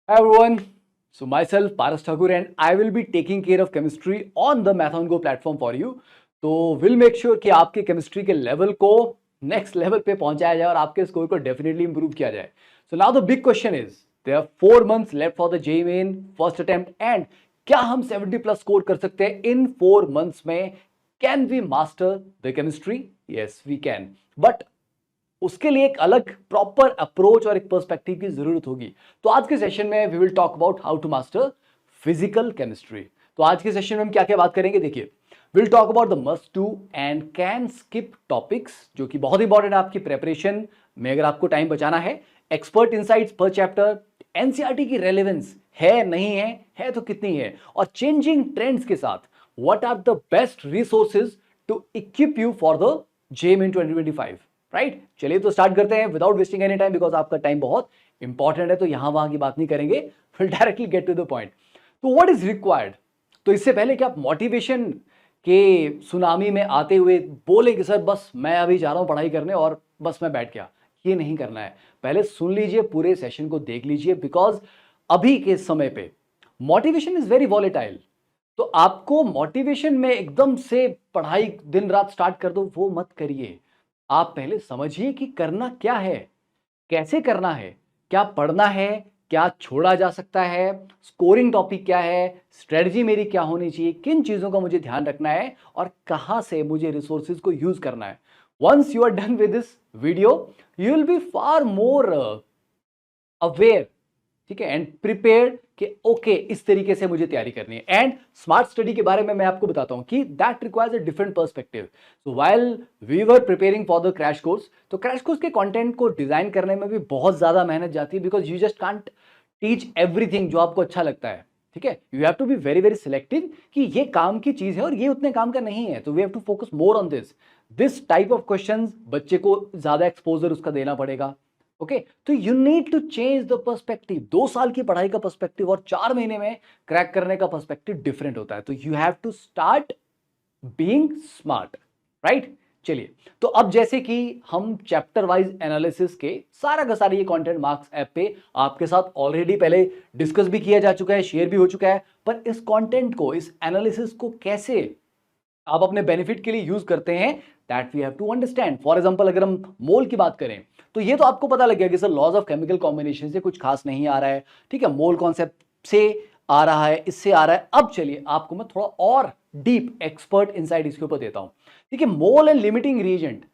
Hi everyone. So myself Paras Thakur and I will be taking care of chemistry on the Math on Go platform for you. तो will make sure कि आपके chemistry के level को next level पे पहुंचाया जाए और आपके स्कोर को डेफिनेटली इंप्रूव किया जाए. So now the big question is there are 4 months left for the JEE Main first attempt and क्या हम 70 प्लस स्कोर कर सकते हैं इन 4 मंथ्स में? Can we master the chemistry? Yes we can, but उसके लिए एक अलग प्रॉपर अप्रोच और एक पर्सपेक्टिव की जरूरत होगी. तो आज के सेशन में we will talk about how to master physical chemistry. तो आज के सेशन में हम क्या क्या बात करेंगे, देखिए will talk about the must do and can skip topics जो कि बहुत इंपॉर्टेंट है आपकी प्रेपरेशन में अगर आपको टाइम बचाना है. एक्सपर्ट इनसाइट्स पर चैप्टर, एनसीईआरटी की रेलेवेंस है नहीं है तो कितनी है, और चेंजिंग ट्रेंड्स के साथ what are the best resources to equip you for the JEE in 2025. Right, चलिए तो स्टार्ट करते हैं without wasting any time, because आपका टाइम बहुत इंपॉर्टेंट है. तो यहां वहां की बात नहीं करेंगे, फिर directly get to the point. तो व्हाट इज रिक्वायर्ड? तो इससे पहले कि आप मोटिवेशन के सुनामी में आते हुए बोले कि सर बस मैं अभी जा रहा हूं पढ़ाई करने और बस मैं बैठ गया, ये नहीं करना है. पहले सुन लीजिए, पूरे सेशन को देख लीजिए, बिकॉज अभी के समय पे मोटिवेशन इज वेरी वॉलेटाइल. तो आपको मोटिवेशन में एकदम से पढ़ाई दिन रात स्टार्ट कर दो, वो मत करिए. आप पहले समझिए कि करना क्या है, कैसे करना है, क्या पढ़ना है, क्या छोड़ा जा सकता है, स्कोरिंग टॉपिक क्या है, स्ट्रेटजी मेरी क्या होनी चाहिए, किन चीजों का मुझे ध्यान रखना है और कहां से मुझे रिसोर्सेज को यूज करना है. Once you are done with this video you will be far more aware, ठीक है, एंड प्रिपेयर्ड कि ओके इस तरीके से मुझे तैयारी करनी है. एंड स्मार्ट स्टडी के बारे में मैं आपको बताता हूं कि that requires a different perspective. So while we were preparing for the crash course, तो क्रैश कोर्स के कंटेंट को डिजाइन करने में भी बहुत ज्यादा मेहनत जाती है, because you just can't teach everything जो आपको अच्छा लगता है. ठीक है, you have to be very very selective कि ये काम की चीज है और ये उतने काम का नहीं है. तो we have to focus more on this type of questions. बच्चे को ज्यादा एक्सपोजर उसका देना पड़ेगा. ओके, तो you need to change the perspective. 2 साल की पढ़ाई का पर्सपेक्टिव और 4 महीने में क्रैक करने का पर्सपेक्टिव डिफरेंट होता है. तो you have to start being smart. Right, चलिए तो अब जैसे कि हम चैप्टर वाइज एनालिसिस के सारा का सारा ये कंटेंट मार्क्स ऐप पे आपके साथ ऑलरेडी पहले डिस्कस भी किया जा चुका है, शेयर भी हो चुका है. पर इस कंटेंट को, इस एनालिसिस को कैसे आप अपने बेनिफिट के लिए यूज करते हैं, that we have to understand. For example अगर हम मोल की बात करें तो ये तो आपको पता लग गया कि sir laws of chemical combination से कुछ खास नहीं आ रहा है. ठीक है, मोल कॉन्सेप्ट से आ रहा है, इससे आ रहा है. अब चलिए आपको मैं थोड़ा और डीप एक्सपर्ट इनसाइट इसके ऊपर देता हूं. ठीक है, मोल एंड लिमिटिंग रीजेंट,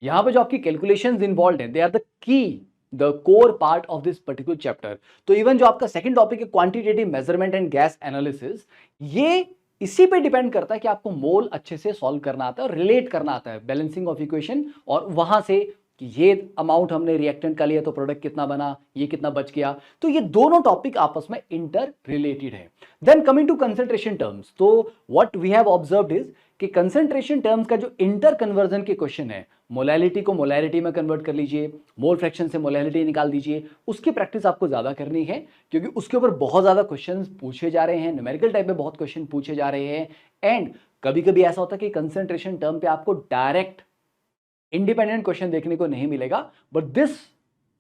यहां पे जो आपकी कैलकुलेशंस इन्वॉल्व हैं, they are the key, the core part of this particular chapter. तो इवन जो आपका सेकंड टॉपिक है quantitative measurement and gas analysis, ये इसी पे डिपेंड करता है कि आपको मोल अच्छे से सॉल्व करना आता है और रिलेट करना आता है, बैलेंसिंग ऑफ इक्वेशन, और वहां से कि ये अमाउंट हमने रिएक्टेंट का लिया तो प्रोडक्ट कितना बना, ये कितना बच गया. तो ये दोनों टॉपिक आपस में इंटर रिलेटेड है. Then coming to concentration terms, तो what we have observed is कि कंसंट्रेशन टर्म्स का जो इंटर कन्वर्जन के क्वेश्चन है, मोलैलिटी को मोलैरिटी में कन्वर्ट कर लीजिए, मोल फ्रैक्शन से मोलैलिटी निकाल दीजिए, उसकी प्रैक्टिस आपको ज्यादा करनी है, क्योंकि उसके ऊपर बहुत ज्यादा क्वेश्चंस पूछे जा रहे हैं, न्यूमेरिकल टाइप में बहुत क्वेश्चन पूछे जा रहे हैं. एंड कभी कभी ऐसा होता है कि कंसंट्रेशन टर्म पे आपको डायरेक्ट इंडिपेंडेंट क्वेश्चन देखने को नहीं मिलेगा, बट दिस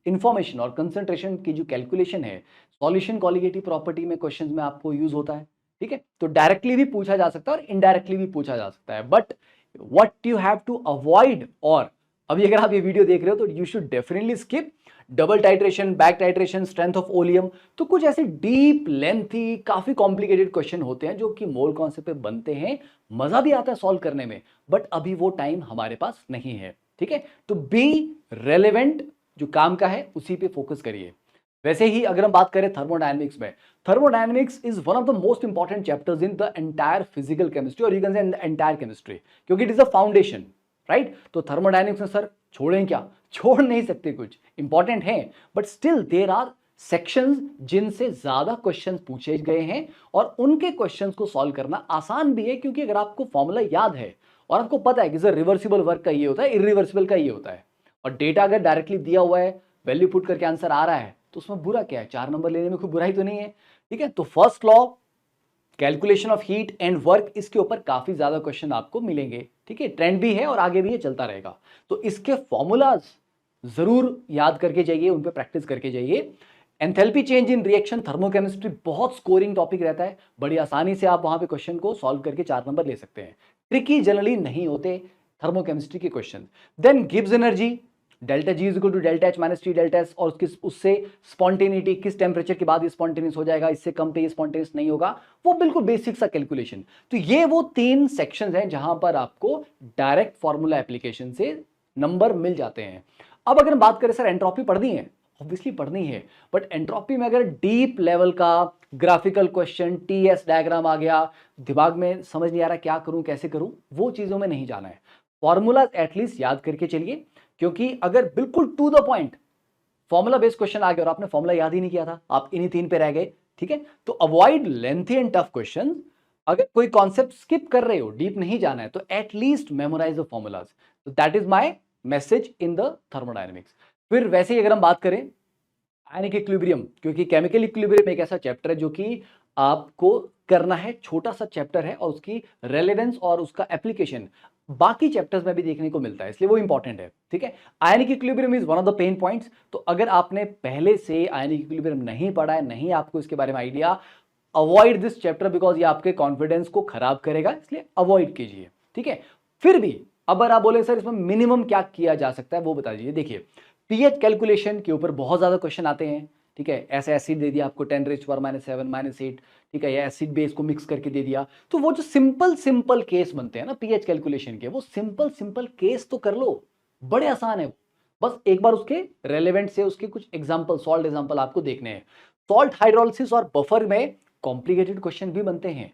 इंफॉर्मेशन और कंसंट्रेशन की जो कैलकुलेशन है, सॉल्यूशन कॉलिगेटिव प्रॉपर्टी में क्वेश्चंस में आपको यूज होता है. ठीक है, तो डायरेक्टली भी पूछा जा सकता है और इनडायरेक्टली भी पूछा जा सकता है. But what you have to avoid, और अभी अगर आप ये वीडियो देख रहे हो तो you should definitely skip double titration, back titration, strength of oleum. तो कुछ ऐसे डीप लेंथी काफी कॉम्प्लिकेटेड क्वेश्चन होते हैं जो कि मोल कॉन्सेप्ट पे बनते हैं, मजा भी आता है सॉल्व करने में, बट अभी वो टाइम हमारे पास नहीं है. ठीक है, तो बी रेलेवेंट, जो काम का है उसी पे फोकस करिए. वैसे ही अगर हम बात करें थर्मोडायनेमिक्स में, thermodynamics is one of the most important chapters in the entire physical chemistry, और you can say entire chemistry, क्योंकि it is a foundation. Right, तो थर्मोडायनेमिक्स में सर छोड़ें क्या? छोड़ नहीं सकते, कुछ इंपॉर्टेंट है, but still there are sections जिनसे ज्यादा क्वेश्चंस पूछे गए हैं, और उनके क्वेश्चंस को सॉल्व करना आसान भी है, क्योंकि अगर आपको फॉर्मूला याद है और आपको पता है कि सर रिवर्सिबल वर्क का ये होता है, इरिवर्सिबल का ये होता है, और डेटा अगर डायरेक्टली दिया हुआ है, वैल्यू पुट करके आंसर आ रहा है, तो उसमें बुरा क्या है? 4 नंबर लेने में कोई बुराई तो नहीं है. ठीक है, तो first law, calculation of heat and work, इसके ऊपर काफी ज्यादा क्वेश्चन आपको मिलेंगे. ठीक है, ट्रेंड भी है और आगे भी ये चलता रहेगा. तो इसके फॉर्मूलाज जरूर याद करके जाइए, उन पे प्रैक्टिस करके जाइए. Enthalpy change in reaction thermochemistry बहुत स्कोरिंग टॉपिक रहता है, बड़ी आसानी से आप वहां पे क्वेश्चन को सॉल्व करके 4 नंबर ले सकते हैं। ट्रिकी जनरली नहीं होते थर्मोकेमिस्ट्री के question. Then Gibbs energy, delta G is equal to delta H minus T delta S, और उससे स्पॉन्टेनिटी, किस टेम्परेचर के बाद ये स्पॉन्टेनियस हो जाएगा, इससे कम पे ये स्पॉन्टेनियस नहीं होगा, वो बिल्कुल बेसिक सा कैलकुलेशन। तो ये वो 3 सेक्शंस हैं जहां पर आपको डायरेक्ट फॉर्मूला एप्लीकेशन से नंबर मिल जाते हैं। अब अगर हम बात करें सर एंट्रोपी पढ़नी है, ऑब्वियसली पढ़नी है, बट एंट्रोपी में अगर डीप लेवल का ग्राफिकल क्वेश्चन, टीएस डायग्राम आ गया, दिमाग में समझ नहीं आ रहा क्या करूं कैसे करूं, वो चीजों में नहीं जाना है। फॉर्मूला एटलीस्ट याद करके चलिए, क्योंकि अगर बिल्कुल to the point formula based question आ गया और आपने फॉर्मूला याद ही नहीं किया था, आप इन्हीं 3 पे रह गए, ठीक है, तो avoid lengthy and tough question. अगर कोई कॉन्सेप्ट स्किप कर रहे हो, डीप नहीं जाना है, तो एटलीस्ट मेमोराइज द फॉर्मूलाज। तो that is my message in the thermodynamics. फिर वैसे ही अगर हम बात करें आयनिक इक्विलिब्रियम, क्योंकि केमिकल इक्विलिब्रियम एक ऐसा चैप्टर है जो कि आपको करना है, छोटा सा चैप्टर है और उसकी रेलेवेंस और उसका एप्लीकेशन बाकी चैप्टर्स में भी देखने को मिलता है, इसलिए वो इंपॉर्टेंट है, ठीक है। Ionic equilibrium is one of the pen points. तो अगर आपने पहले से आयनिक इक्विलिब्रियम नहीं पढ़ा है, नहीं आपको इसके बारे में idea, avoid this chapter because ये आपके कॉन्फिडेंस को खराब करेगा, इसलिए अवॉइड कीजिए, ठीक है। फिर भी अगर आप बोले सर इसमें मिनिमम क्या किया जा सकता है वो बता दीजिए। देखिए पीएच कैलकुलेशन के ऊपर बहुत ज्यादा क्वेश्चन आते हैं, ठीक है। ऐसे एसिड दे दिया आपको 10⁻⁷ -8, ठीक है, या एसिड बेस को मिक्स करके दे दिया, तो वो जो सिंपल केस बनते हैं ना पीएच कैलकुलेशन के, वो सिंपल केस तो कर लो, बड़े आसान है वो। बस एक बार उसके रेलेवेंट से उसके कुछ एग्जांपल, सॉल्ट एग्जांपल आपको देखने हैं। सॉल्ट हाइड्रोलिसिस और बफर में कॉम्प्लिकेटेड क्वेश्चन भी बनते हैं,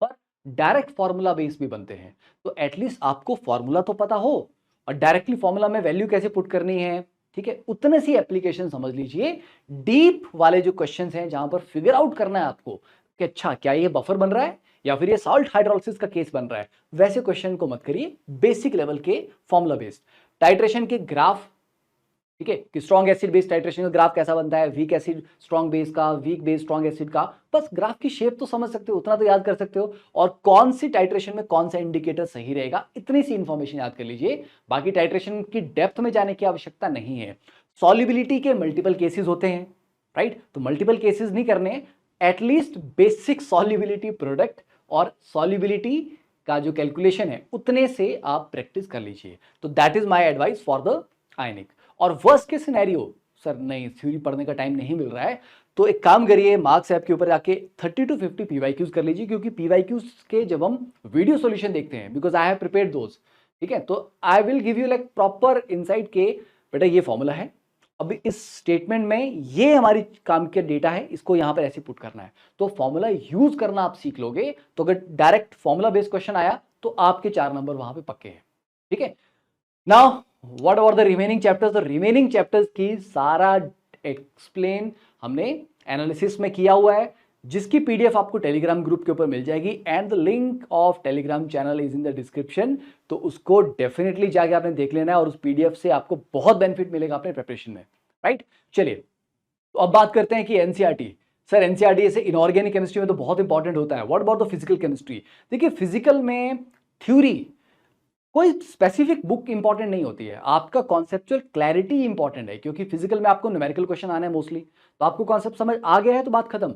पर डायरेक्ट फॉर्मूला बेस भी बनते हैं। तो एटलीस्ट आपको फॉर्मूला तो पता हो, और डायरेक्टली फॉर्मूला में वैल्यू कैसे पुट करनी है, ठीक है, उतने सी एप्लीकेशन समझ लीजिए। डीप वाले जो क्वेश्चंस हैं जहां पर फिगर आउट करना है आपको कि अच्छा क्या ये बफर बन रहा है या फिर ये सॉल्ट हाइड्रोलिसिस का केस बन रहा है, वैसे क्वेश्चन को मत करिए, बेसिक लेवल के फॉर्मूला बेस्ड। टाइट्रेशन के ग्राफ, ठीक है, कि स्ट्रॉन्ग एसिड बेस टाइट्रेशन का ग्राफ कैसा बनता है, वीक एसिड स्ट्रॉन्ग बेस का, वीक बेस स्ट्रॉन्ग एसिड का, बस ग्राफ की शेप तो समझ सकते हो, उतना तो याद कर सकते हो, और कौन सी टाइट्रेशन में कौन सा इंडिकेटर सही रहेगा, इतनी सी इंफॉर्मेशन याद कर लीजिए। बाकी टाइट्रेशन की डेप्थ में जाने की आवश्यकता नहीं है। सॉल्युबिलिटी के मल्टीपल केसेस होते हैं, राइट, तो मल्टीपल केसेस नहीं करने, एटलीस्ट बेसिक सॉल्युबिलिटी प्रोडक्ट और सॉल्युबिलिटी का जो कैलकुलेशन है उतने से आप प्रैक्टिस कर लीजिए। तो that is my advice for the ionic. और वर्स्ट के सिनेरियो, सर नहीं थ्योरी पढ़ने का टाइम नहीं मिल रहा है, तो एक काम करिए, मार्क्स ऐप के ऊपर जाके 30 to 50 पीवाईक्यूज कर लीजिए, क्योंकि पीवाईक्यूज के जब हम वीडियो सॉल्यूशन देखते हैं, बिकॉज आई हैव प्रिपेयर्ड दोस, ठीक है, तो I will give you like proper insight के बेटा ये फॉर्मूला है, अभी इस स्टेटमेंट में ये हमारी काम के डेटा है, इसको यहां पर ऐसे पुट करना है, तो फॉर्मूला यूज करना आप सीख लोगे, तो अगर डायरेक्ट फॉर्मूला बेस्ड क्वेश्चन आया तो आपके 4 नंबर वहां पे पक्के हैं, ठीक है। Now what are the remaining chapters? The remaining chapters की सारा एक्सप्लेन हमने एनालिसिस में किया हुआ है, जिसकी पीडीएफ आपको टेलीग्राम ग्रुप के ऊपर मिल जाएगी, and the link of Telegram channel is in the description. तो उसको डेफिनेटली जाके आपने देख लेना है, और उस पीडीएफ से आपको बहुत बेनिफिट मिलेगा अपने प्रिपरेशन में, राइट। चलिए तो अब बात करते हैं कि एनसीईआरटी। सर एनसीईआरटी ऐसे इनऑर्गेनिक केमिस्ट्री में तो बहुत इंपॉर्टेंट होता है, what about the physical chemistry? देखिए फिजिकल में थ्योरी कोई स्पेसिफिक बुक इंपॉर्टेंट नहीं होती है, आपका कॉन्सेप्चुअल क्लैरिटी इंपॉर्टेंट है, क्योंकि फिजिकल में आपको न्यूमेरिकल क्वेश्चन आने हैं मोस्टली, तो आपको कॉन्सेप्ट समझ आ गया है तो बात खत्म,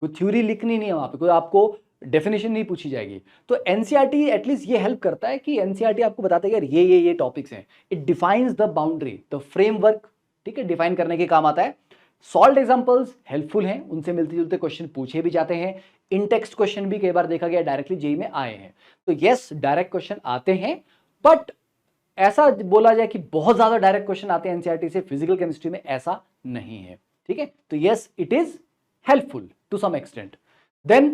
कोई थ्योरी लिखनी नहीं है वहां पे, कोई आपको डेफिनेशन नहीं पूछी जाएगी। तो एनसीईआरटी एटलीस्ट ये हेल्प करता है कि एनसीईआरटी आपको बताता है यार ये टॉपिक्स हैं, it defines the boundary, the framework, ठीक है, डिफाइन करने के काम आता है। सॉल्ट एग्जांपल्स हेल्पफुल हैं, उनसे मिलते जुलते क्वेश्चन पूछे भी जाते हैं, इन टेक्स्ट क्वेश्चन भी कई बार देखा गया डायरेक्टली जेईई में आए हैं, तो यस डायरेक्ट क्वेश्चन आते हैं, बट ऐसा बोला जाए कि बहुत ज्यादा डायरेक्ट क्वेश्चन आते हैं एनसीईआरटी से फिजिकल केमिस्ट्री में, ऐसा नहीं है, ठीक है। तो yes it is helpful to some extent. Then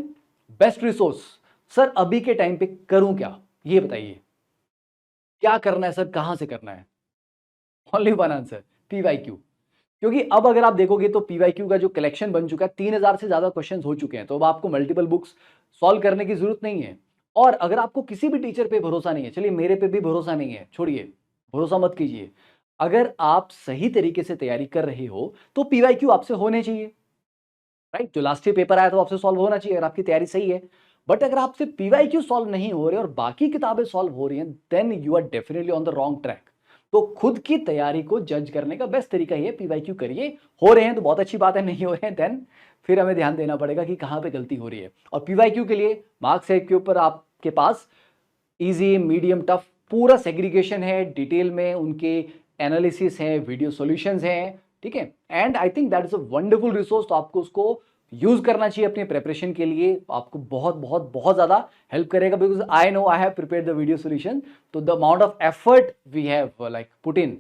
best resource, sir अभी के टाइम पे करूं क्या, ये बताइए क्या करना है सर, कहां से करना है? Only one answer, PYQ. क्योंकि अब अगर आप देखोगे तो पीवाईक्यू का जो कलेक्शन बन चुका है, 3000 से ज्यादा क्वेश्चंस हो चुके हैं, तो अब आपको मल्टीपल बुक्स सॉल्व करने की जरूरत नहीं है। और अगर आपको किसी भी टीचर पे भरोसा नहीं है, चलिए मेरे पे भी भरोसा नहीं है, छोड़िए, भरोसा मत कीजिए, अगर आप सही तरीके से तैयारी कर रहे हो तो पीवाईक्यू आपसे होने चाहिए, राइट। जो लास्ट ईयर पेपर आया तो आपसे सॉल्व होना चाहिए अगर आपकी तैयारी सही है। बट अगर आपसे पीवाईक्यू सॉल्व नहीं हो रहे और बाकी किताबें सॉल्व हो रही हैं, then you are definitely on the wrong track. तो खुद की तैयारी को जज करने का बेस्ट तरीका ये पीवाईक्यू करिए। हो रहे हैं तो बहुत अच्छी बात है, नहीं हो रहे हैं देन फिर हमें ध्यान देना पड़ेगा कि कहाँ पे गलती हो रही है। और पीवाईक्यू के लिए मार्क्स है के ऊपर आपके पास इजी, मीडियम, टफ पूरा सेग्रीगेशन है, डिटेल में उनके एनालिसिस है, वीडियो सॉल्यूशंस हैं, ठीक है। And I think that is a wonderful resource, तो आपको उसको यूज करना चाहिए अपने प्रिपरेशन के लिए। आपको बहुत बहुत बहुत ज्यादा हेल्प करेगा, because I know I have prepared the video solution, तो the amount of effort we have like put in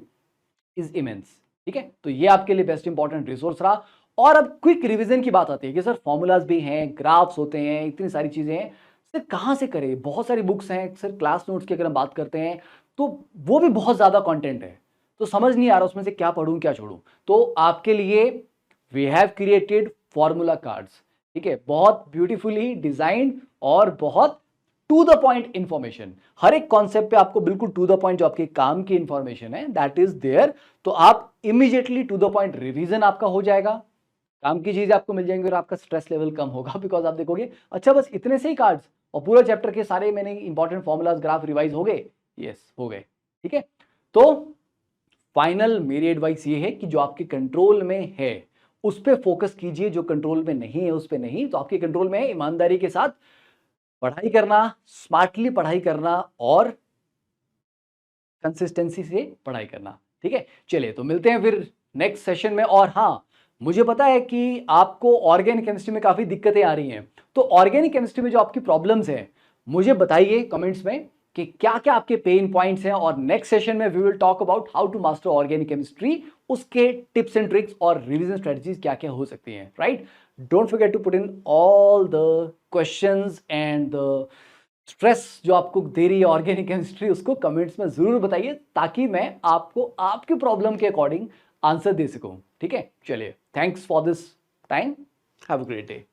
is immense, ठीक है। तो ये आपके लिए बेस्ट इंपॉर्टेंट रिसोर्स रहा। और अब क्विक रिवीजन की बात आती है कि सर फॉर्मूलाज भी हैं, ग्राफ्स होते हैं, इतनी सारी चीजें हैं, सर कहाँ से करें? बहुत सारी बुक्स हैं सर, क्लास नोट्स की अगर हम बात करते हैं तो वो भी बहुत ज्यादा कंटेंट है, तो समझ नहीं आ रहा उसमें से क्या पढ़ूं क्या छोड़ूं। तो आपके लिए we have created formula cards, ठीक है, बहुत ब्यूटीफुली डिजाइंड और बहुत टू द पॉइंट इंफॉर्मेशन। हर एक कॉन्सेप्ट पे आपको बिल्कुल टू द पॉइंट जो आपके काम की इंफॉर्मेशन है दैट इज देयर। तो आप immediately to the point revision आपका हो जाएगा, काम की चीजें आपको मिल जाएंगी और आपका स्ट्रेस लेवल कम होगा, बिकॉज आप देखोगे अच्छा बस इतने से ही कार्ड्स और पूरा चैप्टर के सारे मैंने इंपॉर्टेंट फॉर्मूलाज ग्राफ रिवाइज हो गए, यस हो गए, ठीक है। तो फाइनल मेरी एडवाइस ये है कि जो आपके कंट्रोल में है उस पर फोकस कीजिए, जो कंट्रोल में नहीं है उस पर नहीं। तो आपके कंट्रोल में है ईमानदारी के साथ पढ़ाई करना, स्मार्टली पढ़ाई करना और कंसिस्टेंसी से पढ़ाई करना, ठीक है। चलिए तो मिलते हैं फिर नेक्स्ट सेशन में। और हाँ, मुझे पता है कि आपको ऑर्गेनिक केमिस्ट्री में काफी दिक्कतें आ रही हैं, तो ऑर्गेनिक केमिस्ट्री में जो आपकी प्रॉब्लम्स हैं मुझे बताइए कमेंट्स में कि क्या क्या आपके पेन पॉइंट्स हैं, और नेक्स्ट सेशन में we will talk about how to master organic chemistry, उसके टिप्स एंड ट्रिक्स और रिवीजन स्ट्रेटजीज क्या क्या हो सकती हैं, right. Don't forget to put in all the questions and the stress जो आपको दे रही है ऑर्गेनिक केमिस्ट्री, उसको कमेंट्स में जरूर बताइए ताकि मैं आपको आपकी प्रॉब्लम के अकॉर्डिंग आंसर दे सकूं, ठीक है। चलिए, thanks for this time, have a great day.